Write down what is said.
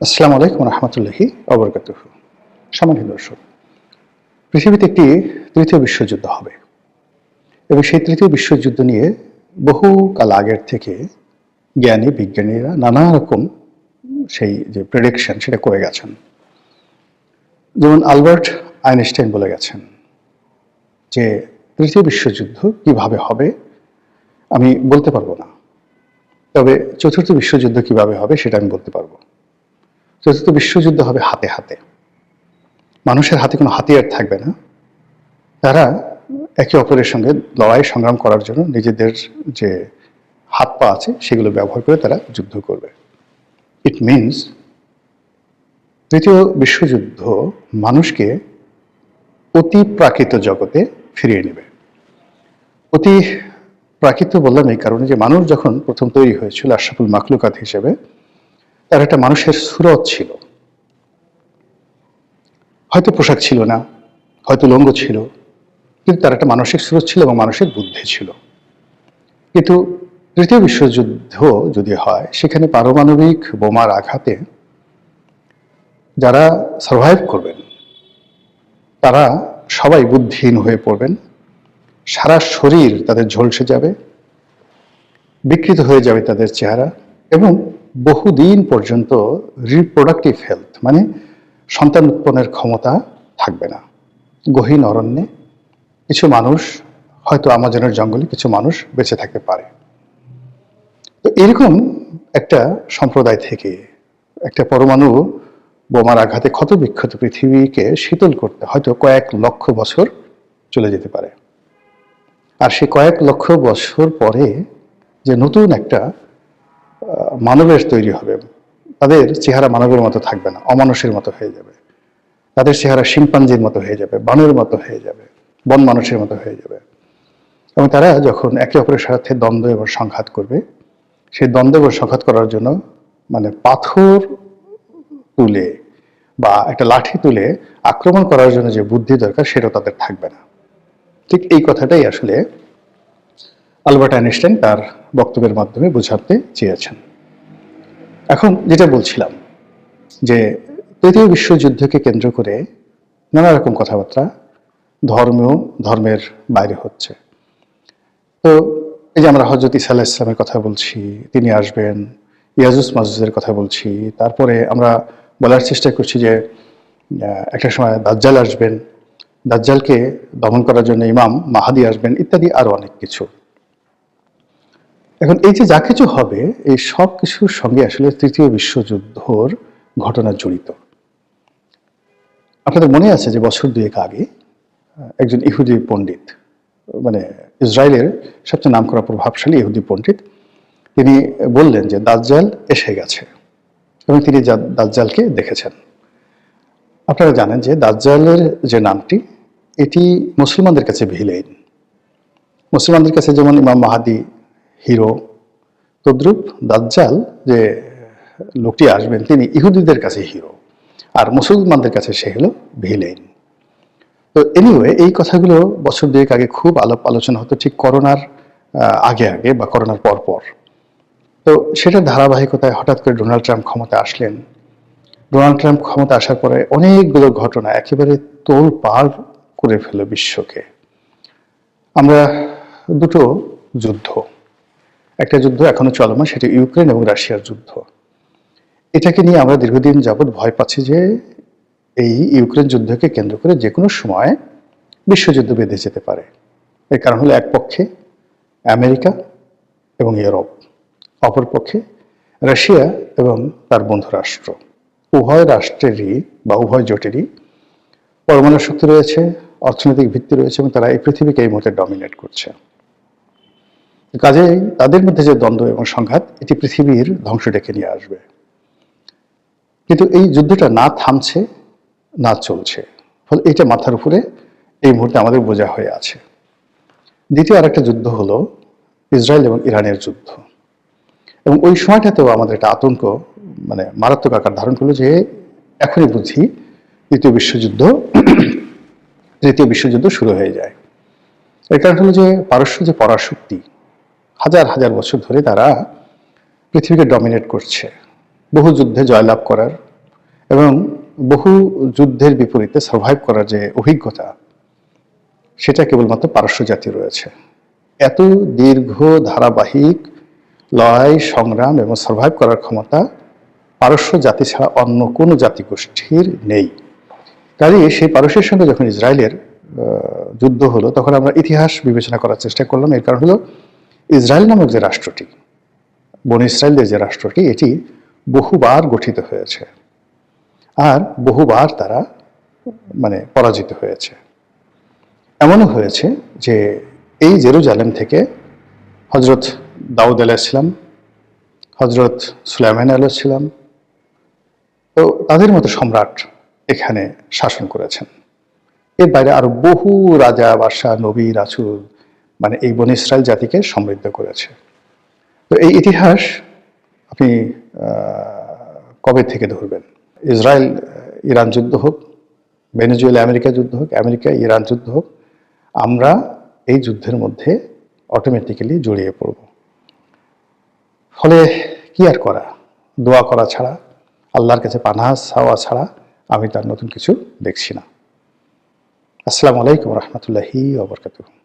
আসসালামু আলাইকুম রহমতুল্লাহি ওবরকাতুহু। সম্মানিত দর্শক, পৃথিবীতে একটি তৃতীয় বিশ্বযুদ্ধ হবে এবং সেই তৃতীয় বিশ্বযুদ্ধ নিয়ে বহু কাল আগের থেকে জ্ঞানী বিজ্ঞানীরা নানা রকম সেই যে প্রেডিকশন সেটা করে গেছেন। যেমন আলবার্ট আইনস্টাইন বলে গেছেন যে তৃতীয় বিশ্বযুদ্ধ কিভাবে হবে আমি বলতে পারবো না, তবে চতুর্থ বিশ্বযুদ্ধ কিভাবে হবে সেটা আমি বলতে পারবো। চতুর্থ বিশ্বযুদ্ধ হবে হাতে হাতে, মানুষের হাতে কোনো হাতিয়ার থাকবে না। তারা একে অপরের সঙ্গে লড়াই সংগ্রাম করার জন্য নিজেদের যে হাত পা আছে সেগুলো ব্যবহার করে তারা যুদ্ধ করবে। ইট মিনস তৃতীয় বিশ্বযুদ্ধ মানুষকে অতি প্রাকৃত জগতে ফিরিয়ে নেবে। অতি প্রাকৃত বললাম এই কারণে যে মানুষ যখন প্রথম তৈরি হয়েছিল আশরাফুল মাখলুকাত হিসেবে, তার একটা মানুষের সুরত ছিল। হয়তো পোশাক ছিল না, হয়তো লঙ্গ ছিল, কিন্তু তার একটা মানসিক সুরত ছিল এবং মানুষের বুদ্ধি ছিল। কিন্তু তৃতীয় বিশ্বযুদ্ধ যদি হয়, সেখানে পারমাণবিক বোমার আঘাতে যারা সার্ভাইভ করবেন তারা সবাই বুদ্ধিহীন হয়ে পড়বেন, সারা শরীর তাদের ঝলসে যাবে, বিকৃত হয়ে যাবে তাদের চেহারা, এবং বহুদিন পর্যন্ত রিপ্রোডাক্টিভ হেলথ মানে সন্তান উৎপন্নের ক্ষমতা থাকবে না। গহীন অরণ্যে কিছু মানুষ, হয়তো আমাজনের জঙ্গলে কিছু মানুষ বেঁচে থাকতে পারে। তো এরকম একটা সম্প্রদায় থেকে একটা পরমাণু বোমার আঘাতে ক্ষত বিক্ষত পৃথিবীকে শীতল করতে হয়তো কয়েক লক্ষ বছর চলে যেতে পারে। আর সে কয়েক লক্ষ বছর পরে যে নতুন একটা মানবের তৈরি হবে, তাদের চেহারা মানবের মতো থাকবে না, অমানুষের মতো হয়ে যাবে। তাদের চেহারা শিম্পাঞ্জির মতো হয়ে যাবে, বানরের মতো হয়ে যাবে, বন মানুষের মতো হয়ে যাবে। এবং তারা যখন একে অপরের সাথে দ্বন্দ্ব এবং সংঘাত করবে, সেই দ্বন্দ্ব এবং সংঘাত করার জন্য মানে পাথর তুলে বা একটা লাঠি তুলে আক্রমণ করার জন্য যে বুদ্ধি দরকার সেটাও তাদের থাকবে না। ঠিক এই কথাটাই আসলে আলবার্ট আইনস্টাইন তার বক্তব্যের মাধ্যমে বোঝাতে চেয়েছেন। এখন যেটা বলছিলাম যে তৃতীয় বিশ্বযুদ্ধকে কেন্দ্র করে নানা রকম কথাবার্তা ধর্মের বাইরে হচ্ছে। তো এই যে আমরা হযরত ঈসা আলাইহিস সালামের কথা বলছি, তিনি আসবেন, ইয়াজুজ মাজুজের কথা বলছি, তারপরে আমরা বলার চেষ্টা করছি যে একটা সময় দাজ্জাল আসবেন, দাজ্জালকে দমন করার জন্য ইমাম মাহাদি আসবেন, ইত্যাদি আরো অনেক কিছু। এখন এই যে যা কিছু হবে, এই সব কিছুর সঙ্গে আসলে তৃতীয় বিশ্বযুদ্ধর ঘটনা জড়িত। আপনাদের মনে আছে যে বছর দুয়েক আগে একজন ইহুদি পণ্ডিত, মানে ইসরায়েলের সবচেয়ে নামকরা প্রভাবশালী ইহুদি পণ্ডিত, তিনি বললেন যে দাজ্জাল এসে গেছে এবং তিনি দাজ্জালকে দেখেছেন। আপনারা জানেন যে দাজ্জালের যে নামটি, এটি মুসলমানদের কাছে ভিলেন। মুসলমানদের কাছে যেমন ইমাম মাহাদি হিরো, তদ্রূপ দাজ্জাল যে লোকটি আসবেন তিনি ইহুদিদের কাছে হিরো, আর মুসলমানদের কাছে সে হলো ভিলেন। তো এনিওয়ে এই কথাগুলো বছর দুয়েক আগে খুব আলাপ আলোচনা হতো, ঠিক করোনার আগে আগে বা করোনার পর পর। তো সেটার ধারাবাহিকতায় হঠাৎ করে ডোনাল্ড ট্রাম্প ক্ষমতা আসলেন। ডোনাল্ড ট্রাম্প ক্ষমতা আসার পরে অনেকগুলো ঘটনা একেবারে তোলপাড় করে ফেলে বিশ্বকে। আমরা দুটো যুদ্ধ, একটা যুদ্ধ এখনো চলমান, সেটা ইউক্রেন এবং রাশিয়ার যুদ্ধ। এটাকে নিয়ে আমরা দীর্ঘদিন যাবৎ ভয় পাচ্ছি যে এই ইউক্রেন যুদ্ধকে কেন্দ্র করে যে কোনো সময় বিশ্বযুদ্ধ বেঁধে যেতে পারে। এর কারণ হলো এক পক্ষে আমেরিকা এবং ইউরোপ, অপর পক্ষে রাশিয়া এবং তার বন্ধু রাষ্ট্র। উভয় রাষ্ট্রেরই বা উভয় জোটেরই পরমাণু শক্তি রয়েছে, অর্থনৈতিক ভিত্তি রয়েছে, এবং তারা এই পৃথিবীকে এই মুহূর্তে ডমিনেট করছে। কাজেই তাদের মধ্যে যে দ্বন্দ্ব এবং সংঘাত, এটি পৃথিবীর ধ্বংস ডেকে নিয়ে আসবে। কিন্তু এই যুদ্ধটা না থামছে না চলছে, ফলে এটা মাথার উপরে এই মুহূর্তে আমাদের বোঝা হয়ে আছে। দ্বিতীয় আরেকটা যুদ্ধ হলো ইসরায়েল এবং ইরানের যুদ্ধ, এবং ওই সময়টাতেও আমাদের একটা আতঙ্ক মানে মারাত্মক আকার ধারণ করলো যে এখনই বুঝি তৃতীয় বিশ্বযুদ্ধ শুরু হয়ে যায়। এর কারণ হলো যে পারস্য যে পরাশক্তি, হাজার হাজার বছর ধরে তারা পৃথিবীকে ডমিনেট করছে, বহু যুদ্ধে জয়লাভ করার এবং বহু যুদ্ধের বিপরীতে সার্ভাইভ করার যে অভিজ্ঞতা, সেটা কেবলমাত্র পারস্য জাতি রয়েছে। এত দীর্ঘ ধারাবাহিক লড়াই সংগ্রাম এবং সার্ভাইভ করার ক্ষমতা পারস্য জাতি ছাড়া অন্য কোনো জাতিগোষ্ঠীর নেই। কাজেই সেই পারস্যের সঙ্গে যখন ইসরায়েলের যুদ্ধ হলো, তখন আমরা ইতিহাস বিবেচনা করার চেষ্টা করলাম। এর কারণ হলো, ইসরায়েল নামক যে রাষ্ট্রটি, বনি ইসরায়েলদের যে রাষ্ট্রটি, এটি বহুবার গঠিত হয়েছে আর বহুবার তারা পরাজিত হয়েছে। এমনও হয়েছে যে এই জেরুজালেম থেকে হজরত দাউদ আলাইহিসসালাম, হজরত সুলাইমান আলাইহিসসালাম, তো তাদের মতো সম্রাট এখানে শাসন করেছেন। এর বাইরে আরো বহু রাজা, বাদশাহ, নবী, রাসূল এই বনি ইসরায়েল জাতিকে সমৃদ্ধ করেছে। তো এই ইতিহাস আপনি কবে থেকে ধরবেন? ইসরায়েল ইরান যুদ্ধ হোক, ভেনেজুয়েলা আমেরিকা যুদ্ধ হোক, আমেরিকা ইরান যুদ্ধ হোক, আমরা এই যুদ্ধের মধ্যে অটোমেটিক্যালি জড়িয়ে পড়ব। ফলে কি আর করা? দোয়া করা ছাড়া, আল্লাহর কাছে পানাহ চাওয়া ছাড়া আমি তার নতুন কিছু দেখছি না। আসসালামু আলাইকুম রহমতুল্লাহি ওয়া বারাকাতুহু।